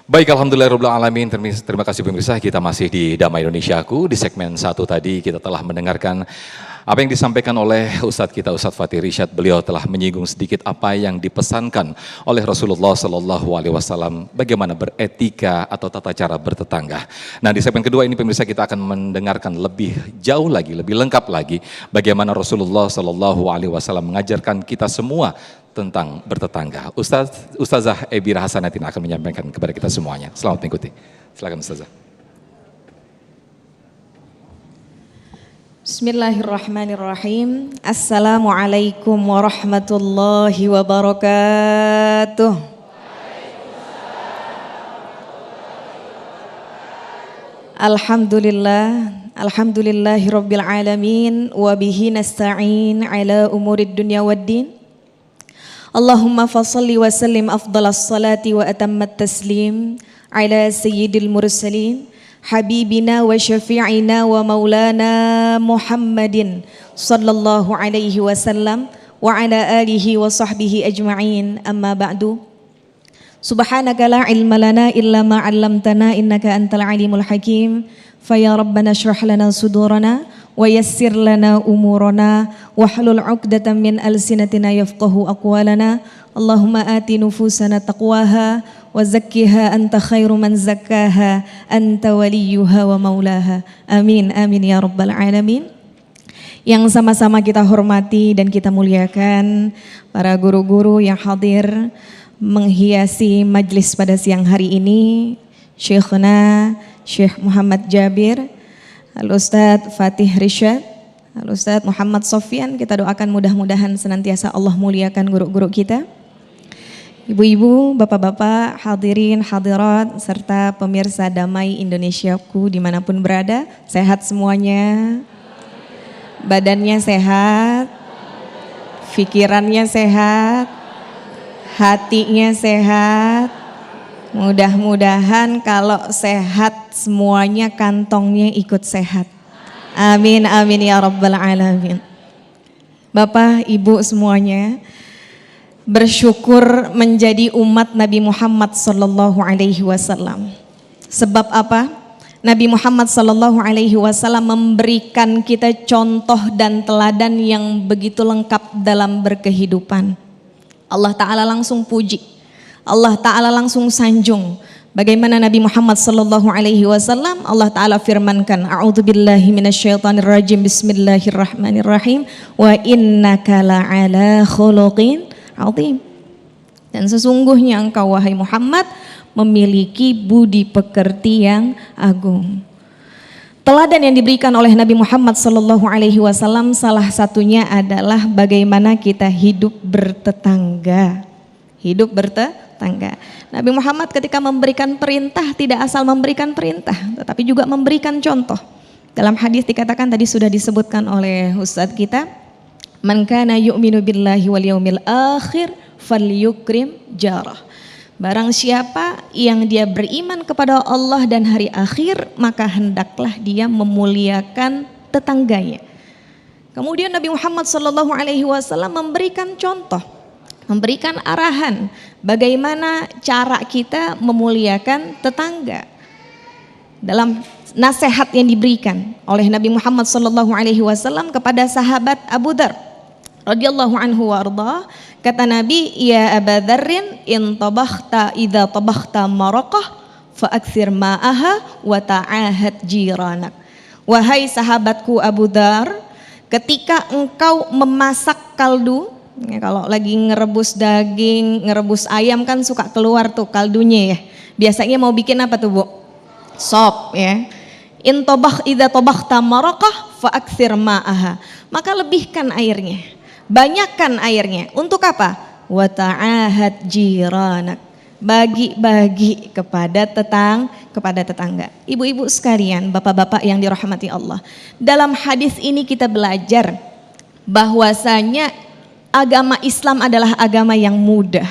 Baik, alhamdulillahirabbil alamin. Terima kasih pemirsa, kita masih di Damai Indonesiaku. Di segmen 1 tadi kita telah mendengarkan apa yang disampaikan oleh Ustadz kita, Ustadz Fatih Rishad. Beliau telah menyinggung sedikit apa yang dipesankan oleh Rasulullah SAW, bagaimana beretika atau tata cara bertetangga. Nah, di segmen kedua ini pemirsa kita akan mendengarkan lebih jauh lagi, lebih lengkap lagi bagaimana Rasulullah SAW mengajarkan kita semua tentang bertetangga. Ustazah Ebira Hasanatin akan menyampaikan kepada kita semuanya. Selamat mengikuti. Silakan Ustazah. Bismillahirrahmanirrahim. Assalamualaikum warahmatullahi wabarakatuh. Alhamdulillahirabbil alamin wa bihi nasta'in ala umurid dunya waddin. Allahumma fassalli wa sallim afdalas salati wa atammat taslim ala sayyidil mursalin habibina wa syafi'ina wa maulana Muhammadin sallallahu alaihi wasallam wa ala alihi wa sahbihi ajma'in, amma ba'du. Subhanaka la ilma lana illa ma 'allamtana innaka antal alimul hakim. Faya rabbana shrah lana sudurana wa yassir lana umurana wahlul 'uqdatam min alsinatina yafqahu aqwalana. Allahumma ati nufusana taqwaha wa zakkiha anta khairu man zakkaha anta waliyuha wa maulaha. Amin amin ya rabbal alamin. Yang sama-sama kita hormati dan kita muliakan para guru-guru yang hadir menghiasi majlis pada siang hari ini, Syekhna Syekh Muhammad Jabir, Al-Ustadz Fatih Rishad, Al-Ustadz Muhammad Sofyan. Kita doakan mudah-mudahan senantiasa Allah muliakan guru-guru kita. Ibu-ibu, bapak-bapak, hadirin, hadirat, serta pemirsa Damai Indonesiaku dimanapun berada, sehat semuanya, badannya sehat, pikirannya sehat, hatinya sehat. Mudah-mudahan kalau sehat semuanya kantongnya ikut sehat. Amin amin ya rabbal alamin. Bapak, ibu semuanya, bersyukur menjadi umat Nabi Muhammad sallallahu alaihi wasallam. Sebab apa? Nabi Muhammad sallallahu alaihi wasallam memberikan kita contoh dan teladan yang begitu lengkap dalam berkehidupan. Allah Ta'ala langsung puji, Allah Ta'ala langsung sanjung. Bagaimana Nabi Muhammad sallallahu alaihi wasallam, Allah Ta'ala firmankan, a'udzubillahi minasyaitonirrajim, bismillahirrahmanirrahim, wa innaka la'ala khuluqin azim. Dan sesungguhnya engkau wahai Muhammad memiliki budi pekerti yang agung. Teladan yang diberikan oleh Nabi Muhammad sallallahu alaihi wasallam salah satunya adalah bagaimana kita hidup bertetangga. Hidup bertetangga. Nabi Muhammad ketika memberikan perintah tidak asal memberikan perintah, tetapi juga memberikan contoh. Dalam hadis dikatakan, tadi sudah disebutkan oleh ustadz kita, man kana yu'minu billahi wal yaumil akhir falyukrim jarah. Barang siapa yang dia beriman kepada Allah dan hari akhir, maka hendaklah dia memuliakan tetangganya. Kemudian Nabi Muhammad sallallahu alaihi wasallam memberikan contoh, memberikan arahan bagaimana cara kita memuliakan tetangga. Dalam nasihat yang diberikan oleh Nabi Muhammad sallallahu alaihi wasallam kepada sahabat Abu Dzar radhiyallahu anhu wa arda, kata Nabi, ya Aba Dzarrin in tabakhta idza tabakhta maraqah fa aktsir ma'aha wa ta'ahad jiranak. Wahai sahabatku Abu Dzar, ketika engkau memasak kaldu, ya, kalau lagi ngerebus daging, ngerebus ayam kan suka keluar tuh kaldunya ya. Biasanya mau bikin apa tuh Bu? Sop ya. In tabakh idza tabakhta maraqah fa aktsir ma'aha. Maka lebihkan airnya, banyakkan airnya. Untuk apa? Wa ta'ahad jiranak. Bagi-bagi kepada tetangga. Ibu-ibu sekalian, bapak-bapak yang dirahmati Allah. Dalam hadis ini kita belajar bahwasanya agama Islam adalah agama yang mudah,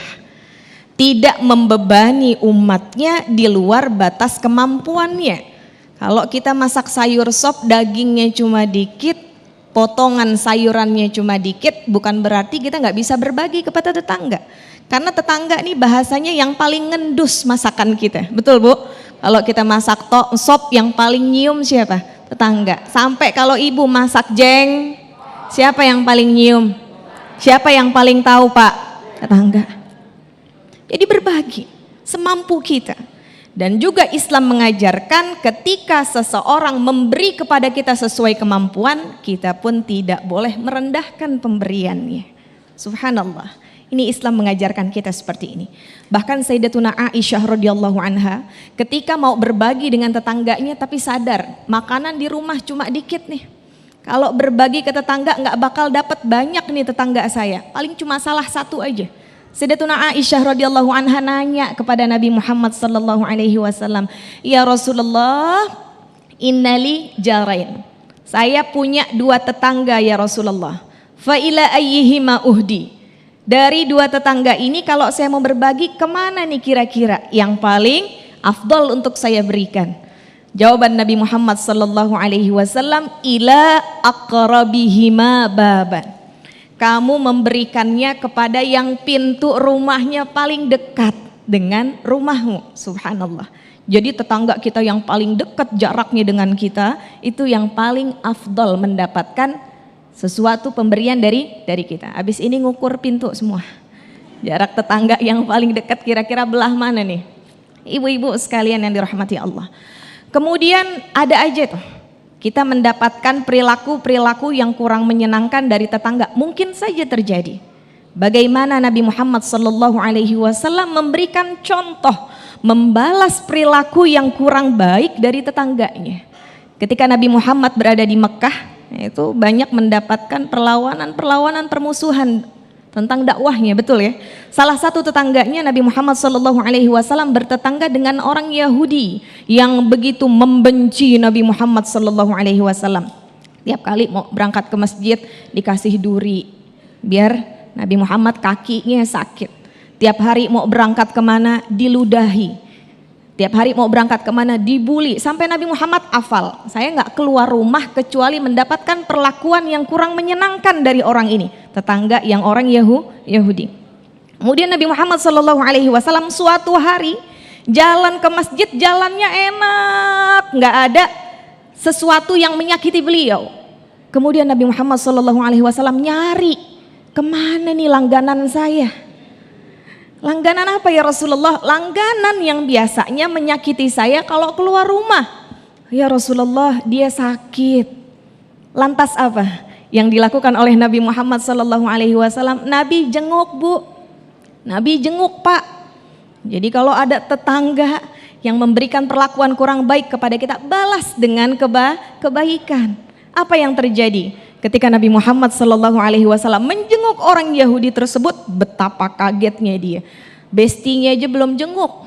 tidak membebani umatnya di luar batas kemampuannya. Kalau kita masak sayur sop, dagingnya cuma dikit, potongan sayurannya cuma dikit, bukan berarti kita nggak bisa berbagi kepada tetangga. Karena tetangga nih bahasanya yang paling ngendus masakan kita. Betul Bu? Kalau kita masak sop yang paling nyium siapa? Tetangga. Sampai kalau ibu masak jeng, siapa yang paling nyium? Siapa yang paling tahu Pak? Tetangga. Jadi berbagi semampu kita. Dan juga Islam mengajarkan ketika seseorang memberi kepada kita sesuai kemampuan, kita pun tidak boleh merendahkan pemberiannya. Subhanallah. Ini Islam mengajarkan kita seperti ini. Bahkan Sayyidatuna Aisyah radhiyallahu anha ketika mau berbagi dengan tetangganya tapi sadar makanan di rumah cuma dikit nih. Kalau berbagi ke tetangga nggak bakal dapat banyak nih tetangga saya. Paling cuma salah satu aja. Sayyidatuna Aisyah radhiyallahu anha nanya kepada Nabi Muhammad sallallahu alaihi wasallam, "Ya Rasulullah, innali jarain." Saya punya 2 tetangga ya Rasulullah. Fa ila ayyihima uhdi. Dari 2 tetangga ini kalau saya mau berbagi kemana nih kira-kira yang paling afdol untuk saya berikan? Jawaban Nabi Muhammad sallallahu alaihi wasallam, ila aqrabihima baban. Kamu memberikannya kepada yang pintu rumahnya paling dekat dengan rumahmu. Subhanallah. Jadi tetangga kita yang paling dekat jaraknya dengan kita itu yang paling afdol mendapatkan sesuatu pemberian dari kita. Habis ini ngukur pintu semua. Jarak tetangga yang paling dekat kira-kira belah mana nih? Ibu-ibu sekalian yang dirahmati Allah. Kemudian ada aja tuh kita mendapatkan perilaku-perilaku yang kurang menyenangkan dari tetangga. Mungkin saja terjadi. Bagaimana Nabi Muhammad sallallahu alaihi wasallam memberikan contoh membalas perilaku yang kurang baik dari tetangganya. Ketika Nabi Muhammad berada di Mekah, itu banyak mendapatkan perlawanan permusuhan tentang dakwahnya, betul ya. Salah satu tetangganya Nabi Muhammad SAW bertetangga dengan orang Yahudi yang begitu membenci Nabi Muhammad SAW. Tiap kali mau berangkat ke masjid dikasih duri biar Nabi Muhammad kakinya sakit. Tiap hari mau berangkat kemana diludahi. Tiap hari mau berangkat kemana dibully. Sampai Nabi Muhammad hafal, saya nggak keluar rumah kecuali mendapatkan perlakuan yang kurang menyenangkan dari orang ini. Tetangga yang orang Yahudi. Kemudian Nabi Muhammad SAW suatu hari jalan ke masjid, jalannya enak, nggak ada sesuatu yang menyakiti beliau. Kemudian Nabi Muhammad SAW nyari, kemana nih langganan saya? Langganan apa ya Rasulullah? Langganan yang biasanya menyakiti saya kalau keluar rumah. Ya Rasulullah, dia sakit. Lantas apa yang dilakukan oleh Nabi Muhammad SAW? Nabi jenguk Bu, Nabi jenguk Pak. Jadi kalau ada tetangga yang memberikan perlakuan kurang baik kepada kita, balas dengan kebaikan. Apa yang terjadi? Ketika Nabi Muhammad SAW menjenguk orang Yahudi tersebut, betapa kagetnya dia. Bestinya aja belum jenguk,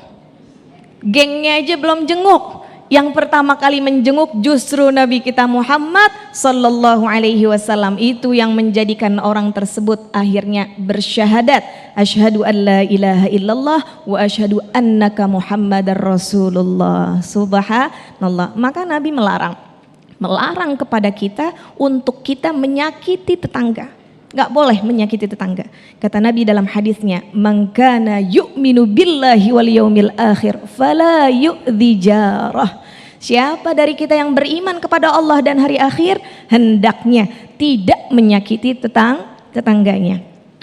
gengnya aja belum jenguk. Yang pertama kali menjenguk justru Nabi kita Muhammad SAW. Itu yang menjadikan orang tersebut akhirnya bersyahadat, asyhadu an la ilaha illallah wa asyhadu annaka Muhammadar Rasulullah. Subhanallah. Maka Nabi melarang kepada kita untuk kita menyakiti tetangga. Gak boleh menyakiti tetangga. Kata Nabi dalam hadisnya, "Man kana yu'minu billahi wal yaumil akhir fala yu'dzi jarah." Siapa dari kita yang beriman kepada Allah dan hari akhir, hendaknya tidak menyakiti tetangganya.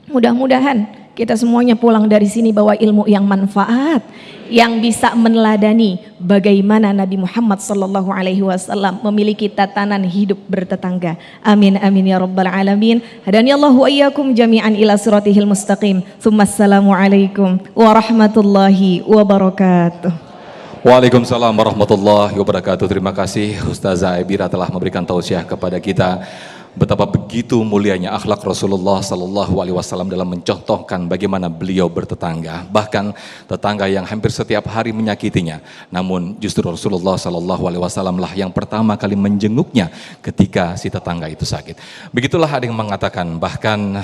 Mudah-mudahan kita semuanya pulang dari sini bawa ilmu yang manfaat, yang bisa meneladani bagaimana Nabi Muhammad SAW memiliki tatanan hidup bertetangga. Amin amin ya rabbal alamin. Hadaniyallahu wa iyyakum jami'an ila siratihil mustaqim. Assalamualaikum warahmatullahi wabarakatuh. Waalaikumsalam warahmatullahi wabarakatuh. Terima kasih Ustazah Ebira telah memberikan tausiah kepada kita. Betapa begitu mulianya akhlak Rasulullah Sallallahu Alaihi Wasallam dalam mencontohkan bagaimana beliau bertetangga, bahkan tetangga yang hampir setiap hari menyakitinya. Namun justru Rasulullah Sallallahu Alaihi Wasallam lah yang pertama kali menjenguknya ketika si tetangga itu sakit. Begitulah ada yang mengatakan bahkan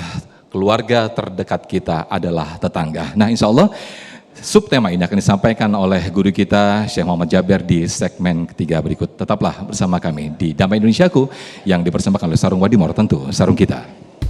keluarga terdekat kita adalah tetangga. Nah, insya Allah subtema ini akan disampaikan oleh guru kita Syekh Muhammad Jaber di segmen ketiga berikut. Tetaplah bersama kami di Damai Indonesiaku yang dipersembahkan oleh Sarung Wadimor, tentu sarung kita.